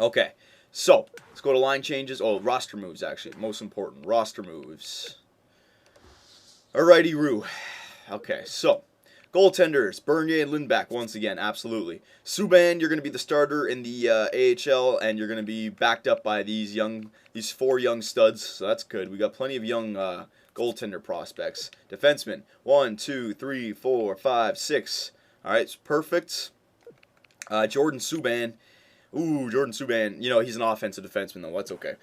Okay, so let's go to line changes. Oh, roster moves, actually. Most important. Roster moves. Alrighty, Roo. Okay, so goaltenders, Bernier and Lindback once again, absolutely. Subban, you're going to be the starter in the AHL, and you're going to be backed up by these four young studs, so that's good. We got plenty of young goaltender prospects. Defensemen, 1, 2, 3, 4, 5, 6. All right, it's perfect. Jordan Subban. Ooh, Jordan Subban, he's an offensive defenseman, though. That's okay.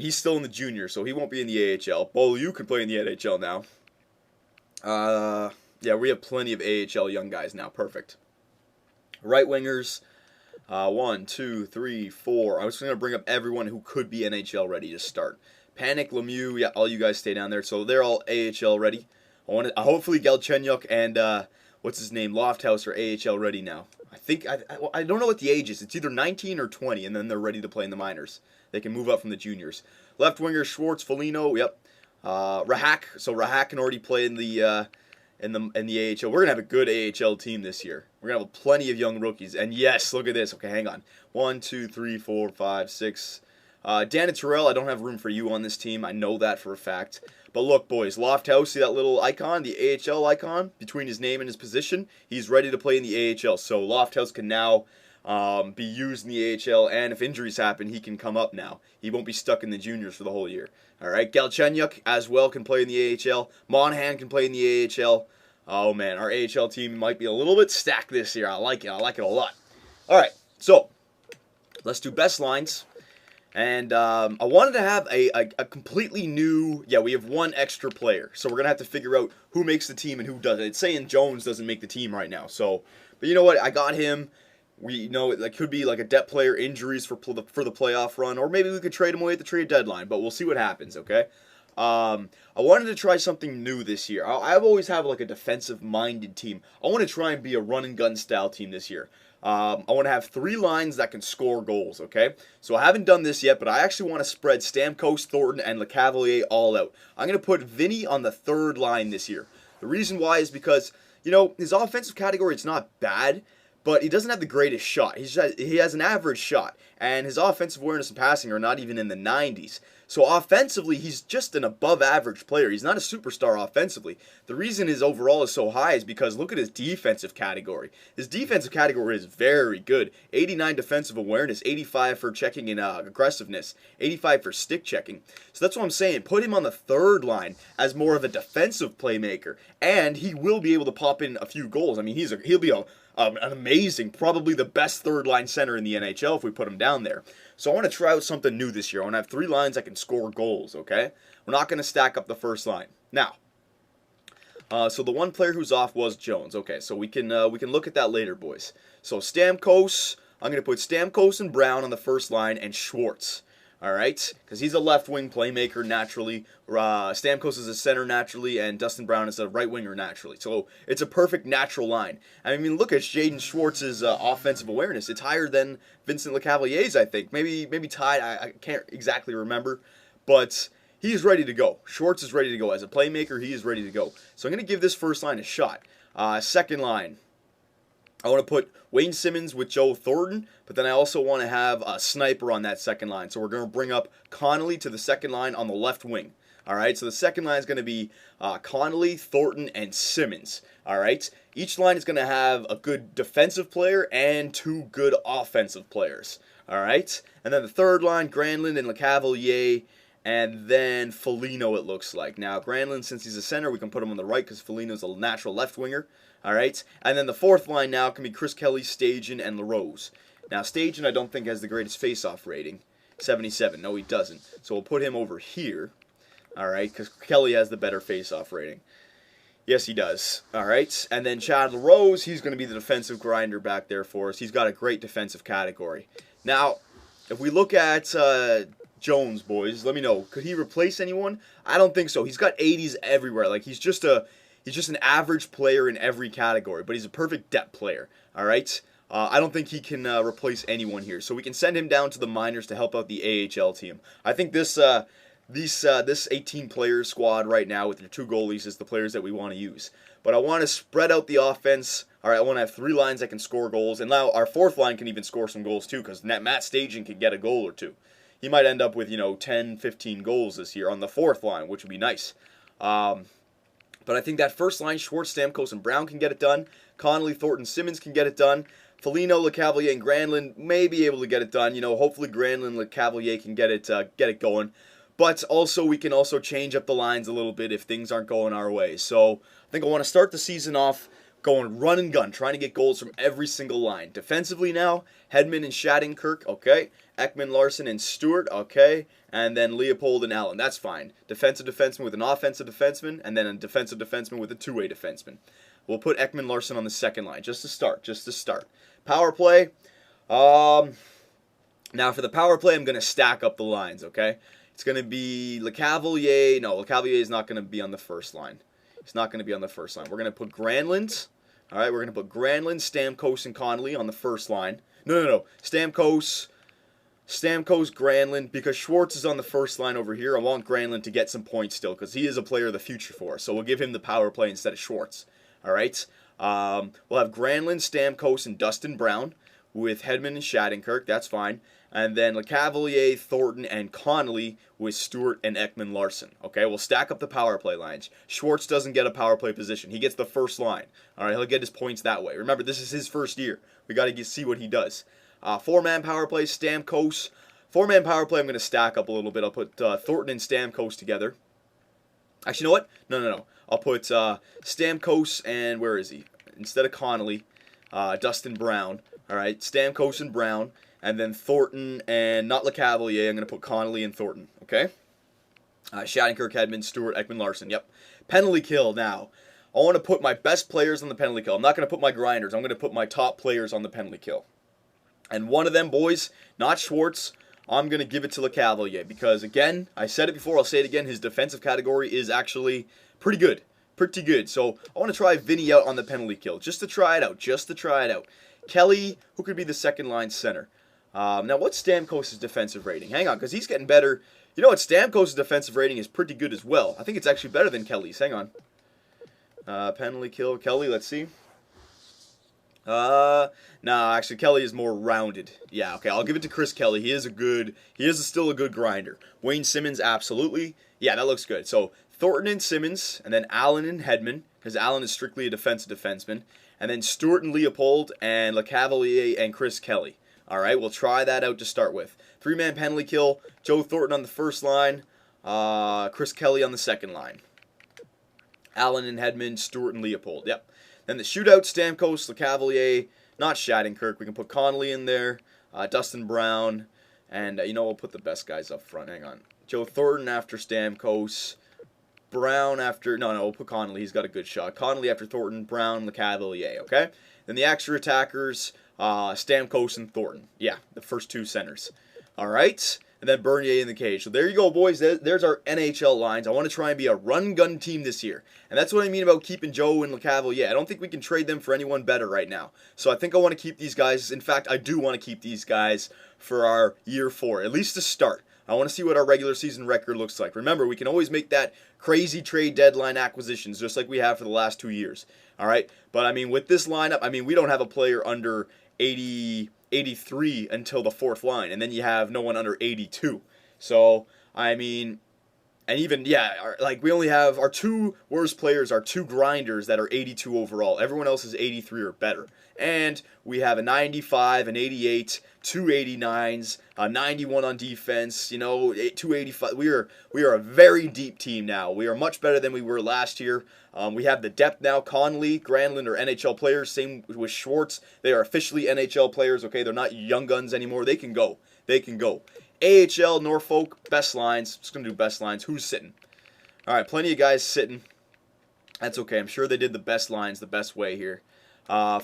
He's still in the junior, so he won't be in the AHL. Beaulieu can play in the NHL now. Yeah, we have plenty of AHL young guys now. Perfect. Right wingers, 1, 2, 3, 4. I was going to bring up everyone who could be NHL ready to start. Panic, Lemieux, yeah, all you guys stay down there. So they're all AHL ready. Hopefully Galchenyuk and what's his name, Lofthouse are AHL ready now. I don't know what the age is. It's either 19 or 20, and then they're ready to play in the minors. They can move up from the juniors. Left winger Schwartz, Foligno, yep. Rahak, so Rahak can already play in the AHL. We're gonna have a good AHL team this year. We're gonna have plenty of young rookies. And yes, look at this. Okay, hang on. 1, 2, 3, 4, 5, 6. Dan and Terrell, I don't have room for you on this team. I know that for a fact. But look, boys, Lofthouse, see that little icon, the AHL icon between his name and his position? He's ready to play in the AHL. So Lofthouse can now be used in the AHL, and if injuries happen, he can come up now. He won't be stuck in the juniors for the whole year. All right, Galchenyuk as well can play in the AHL. Monahan can play in the AHL. Oh man, our AHL team might be a little bit stacked this year. I like it. I like it a lot. All right, so let's do best lines. And I wanted to have a completely new... Yeah, we have one extra player. So we're going to have to figure out who makes the team and who doesn't. It's saying Jones doesn't make the team right now. So, but you know what? I got him. We know it could be like a depth player, injuries for the playoff run. Or maybe we could trade him away at the trade deadline. But we'll see what happens, okay? I wanted to try something new this year. I've always had like a defensive-minded team. I want to try and be a run-and-gun style team this year. I want to have 3 lines that can score goals, okay? So I haven't done this yet, but I actually want to spread Stamkos, Thornton, and LeCavalier all out. I'm going to put Vinny on the 3rd line this year. The reason why is because, his offensive category, it's not bad, but he doesn't have the greatest shot. He has an average shot, and his offensive awareness and passing are not even in the 90s. So offensively, he's just an above-average player. He's not a superstar offensively. The reason his overall is so high is because look at his defensive category. His defensive category is very good. 89 defensive awareness, 85 for checking and aggressiveness, 85 for stick checking. So that's what I'm saying. Put him on the 3rd line as more of a defensive playmaker, and he will be able to pop in a few goals. I mean, he'll be an amazing, probably the best 3rd line center in the NHL if we put him down there. So I want to try out something new this year. I want to have 3 lines that can score goals, okay? We're not going to stack up the first line. Now, so the one player who's off was Jones. Okay, so we can look at that later, boys. So Stamkos, I'm going to put Stamkos and Brown on the first line and Schwartz. All right, because he's a left wing playmaker naturally. Stamkos is a center naturally, and Dustin Brown is a right winger naturally. So it's a perfect natural line. I mean, look at Jaden Schwartz's offensive awareness. It's higher than Vincent LeCavalier's, I think. Maybe tied. I can't exactly remember, but he is ready to go. Schwartz is ready to go as a playmaker. He is ready to go. So I'm going to give this first line a shot. Second line, I want to put Wayne Simmons with Joe Thornton, but then I also want to have a sniper on that second line. So we're going to bring up Connolly to the second line on the left wing. All right, so the second line is going to be Connolly, Thornton, and Simmons. All right, each line is going to have a good defensive player and 2 good offensive players. All right, and then the third line, Granlund and LeCavalier, and then Foligno, it looks like. Now, Granlund, since he's a center, we can put him on the right because Foligno's a natural left winger. All right, and then the fourth line now can be Chris Kelly, Stajan, and LaRose. Now, Stajan, I don't think has the greatest face-off rating, 77. No, he doesn't. So we'll put him over here. All right, because Kelly has the better face-off rating. Yes, he does. All right, and then Chad LaRose, he's going to be the defensive grinder back there for us. He's got a great defensive category. Now, if we look at Jones, boys, let me know. Could he replace anyone? I don't think so. He's got 80s everywhere. Like, he's just an average player in every category, but he's a perfect depth player. All right, I don't think he can replace anyone here. So we can send him down to the minors to help out the AHL team. I think this this 18 player squad right now with your 2 goalies is the players that we want to use. But I want to spread out the offense. All right, I want to have 3 lines that can score goals, and now our 4th line can even score some goals too, because Matt Stajan can get a goal or 2. He might end up with 10, 15 goals this year on the 4th line, which would be nice. But I think that first line, Schwartz, Stamkos, and Brown can get it done. Connolly, Thornton, Simmons can get it done. Foligno, LeCavalier, and Granlund may be able to get it done. Hopefully Granlund, LeCavalier can get it going. But also, we can also change up the lines a little bit if things aren't going our way. So I think I want to start the season off going run and gun, trying to get goals from every single line. Defensively now, Hedman and Shattenkirk, okay. Ekman, Larson, and Stewart, okay. And then Leopold and Allen, that's fine. Defensive defenseman with an offensive defenseman, and then a defensive defenseman with a 2-way defenseman. We'll put Ekman, Larson on the second line, just to start. Power play. Now for the power play, I'm going to stack up the lines, okay. It's going to be LeCavalier. No, LeCavalier is not going to be on the first line. It's not going to be on the first line. We're going to put Granlund. All right, we're going to put Granlund, Stamkos, and Connolly on the first line. No. Stamkos, Granlund, because Schwartz is on the first line over here. I want Granlund to get some points still, because he is a player of the future for us. So we'll give him the power play instead of Schwartz. All right. We'll have Granlund, Stamkos, and Dustin Brown with Hedman and Shattenkirk. That's fine. And then LeCavalier, Thornton, and Connolly with Stewart and Ekman Larson. Okay, we'll stack up the power play lines. Schwartz doesn't get a power play position. He gets the first line. All right, he'll get his points that way. Remember, this is his first year. We got to see what he does. 4-man power play, Stamkos. 4-man power play, I'm going to stack up a little bit. I'll put Thornton and Stamkos together. Actually, you know what? No. I'll put Stamkos and, where is he? Instead of Connolly, Dustin Brown. All right, Stamkos and Brown. And then Thornton and not LeCavalier. I'm going to put Connolly and Thornton. Okay? Shattenkirk, Hedman, Stewart, Ekman, Larson. Yep. Penalty kill now. I want to put my best players on the penalty kill. I'm not going to put my grinders. I'm going to put my top players on the penalty kill. And one of them, boys, not Schwartz, I'm going to give it to LeCavalier. Because, again, I said it before, I'll say it again, his defensive category is actually pretty good. Pretty good. So I want to try Vinny out on the penalty kill. Just to try it out. Kelly, who could be the second line center? Now, what's Stamkos' defensive rating? Hang on, because he's getting better. You know what? Stamkos' defensive rating is pretty good as well. I think it's actually better than Kelly's. Hang on. Penalty kill. Kelly, let's see. Nah, actually, Kelly is more rounded. Yeah, okay, I'll give it to Chris Kelly. He is still a good grinder. Wayne Simmons, absolutely. Yeah, that looks good. So, Thornton and Simmons, and then Allen and Hedman, because Allen is strictly a defensive defenseman. And then Stewart and Leopold, and LeCavalier and Chris Kelly. All right, we'll try that out to start with. 3-man penalty kill. Joe Thornton on the first line. Chris Kelly on the second line. Allen and Hedman, Stewart and Leopold. Yep. Then the shootout, Stamkos, LeCavalier, not Shattenkirk. We can put Connolly in there. Dustin Brown. And, we'll put the best guys up front. Hang on. Joe Thornton after Stamkos. Brown after... No, we'll put Connolly. He's got a good shot. Connolly after Thornton. Brown, LeCavalier. Okay? Then the extra attackers... Stamkos and Thornton. Yeah, the first 2 centers. All right. And then Bernier in the cage. So there you go, boys. There's our NHL lines. I want to try and be a run-gun team this year. And that's what I mean about keeping Joe and LeCavalier. I don't think we can trade them for anyone better right now. So I think I want to keep these guys. In fact, I do want to keep these guys for our year 4, at least to start. I want to see what our regular season record looks like. Remember, we can always make that crazy trade deadline acquisitions just like we have for the last 2 years. All right? But, I mean, with this lineup, we don't have a player under 83 until the 4th line, and then you have no one under 82. So, and even, we only have our 2 worst players are 2 grinders that are 82 overall. Everyone else is 83 or better. And we have a 95, an 88, 2 89s, a 91 on defense, 285. We are a very deep team now. We are much better than we were last year. We have the depth now. Connolly, Granlund are NHL players. Same with Schwartz. They are officially NHL players, okay? They're not young guns anymore. They can go. AHL, Norfolk, best lines. Just going to do best lines. Who's sitting? All right, plenty of guys sitting. That's okay. I'm sure they did the best lines the best way here.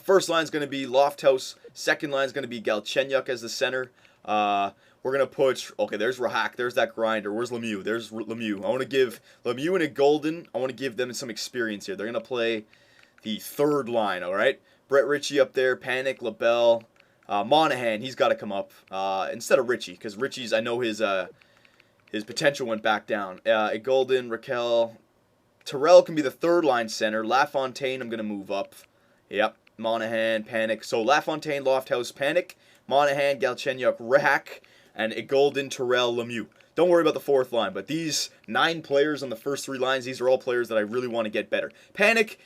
First line is going to be Lofthouse. Second line is going to be Galchenyuk as the center. We're going to put... Okay, there's Rahak. There's that grinder. Where's Lemieux? There's Lemieux. I want to give Lemieux and a Golden. I want to give them some experience here. They're going to play the third line, all right? Brett Ritchie up there. Panic, LaBelle. Monahan, he's got to come up instead of Ritchie, because Ritchie's, I know his his potential went back down. Golden, Raquel, Terrell can be the third line center. LaFontaine, I'm going to move up. Yep. Monahan, Panic. So LaFontaine, Lofthouse, Panic, Monahan, Galchenyuk, Rack, and Golden, Terrell, Lemieux. Don't worry about the fourth line, but these 9 players on the first 3 lines, these are all players that I really want to get better. Panic,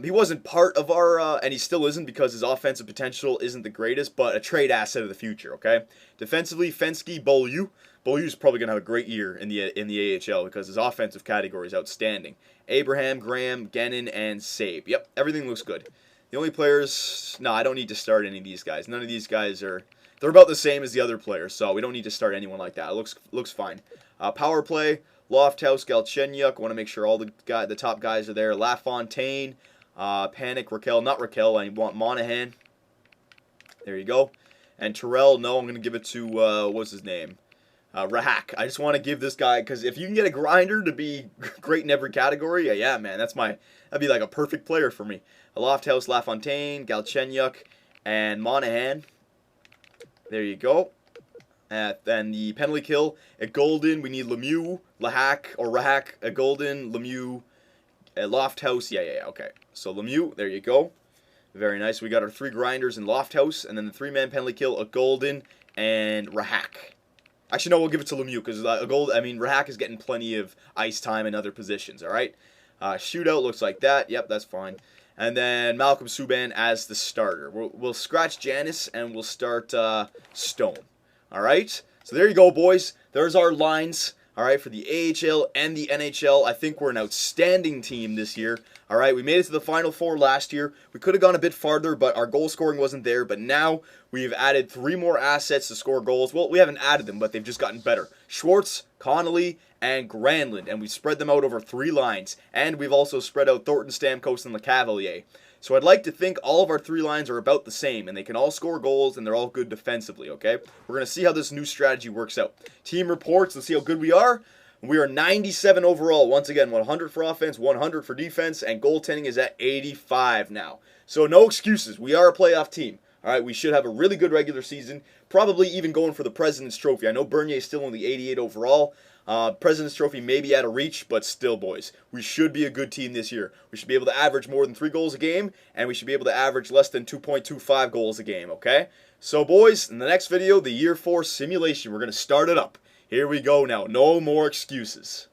he wasn't part of our, and he still isn't because his offensive potential isn't the greatest, but a trade asset of the future, okay? Defensively, Fensky, Beaulieu. Beaulieu's probably going to have a great year in the AHL because his offensive category is outstanding. Abraham, Graham, Gannon, and Sabe. Yep, everything looks good. The only players, no, I don't need to start any of these guys. None of these guys are, they're about the same as the other players, so we don't need to start anyone like that. It looks fine. Power play, Lofthouse, Galchenyuk. Want to make sure all the top guys are there. LaFontaine, Panic, Raquel, not Raquel. I want Monahan. There you go. And Terrell, no, I'm going to give it to, what's his name? Rahak. I just want to give this guy, because if you can get a grinder to be great in every category, yeah, man, that'd be like a perfect player for me. Lofthouse, LaFontaine, Galchenyuk, and Monahan. There you go. Then the penalty kill at Golden, we need Lemieux, Rahak, at Golden, Lemieux, at Lofthouse. Yeah, okay. So Lemieux, there you go. Very nice. We got our 3 grinders in Lofthouse, and then the 3-man penalty kill at Golden and Rahak. Actually, no, we'll give it to Lemieux because Rahak is getting plenty of ice time in other positions. All right. Shootout looks like that. Yep, that's fine. And then Malcolm Subban as the starter. We'll scratch Janice and we'll start Stone. All right. So there you go, boys. There's our lines. All right, for the AHL and the NHL. I think we're an outstanding team this year. All right, we made it to the Final Four last year. We could have gone a bit farther, but our goal scoring wasn't there. But now we've added 3 more assets to score goals. Well, we haven't added them, but they've just gotten better. Schwartz, Connolly, and Granlund. And we've spread them out over 3 lines. And we've also spread out Thornton, Stamkos, and LeCavalier. So I'd like to think all of our 3 lines are about the same, and they can all score goals, and they're all good defensively, okay? We're going to see how this new strategy works out. Team reports, let's see how good we are. We are 97 overall. Once again, 100 for offense, 100 for defense, and goaltending is at 85 now. So no excuses. We are a playoff team. All right, we should have a really good regular season, probably even going for the President's Trophy. I know Bernier is still only 88 overall. President's Trophy may be out of reach, but still, boys, we should be a good team this year. We should be able to average more than 3 goals a game, and we should be able to average less than 2.25 goals a game, okay? So, boys, in the next video, the Year 4 simulation, we're going to start it up. Here we go now. No more excuses.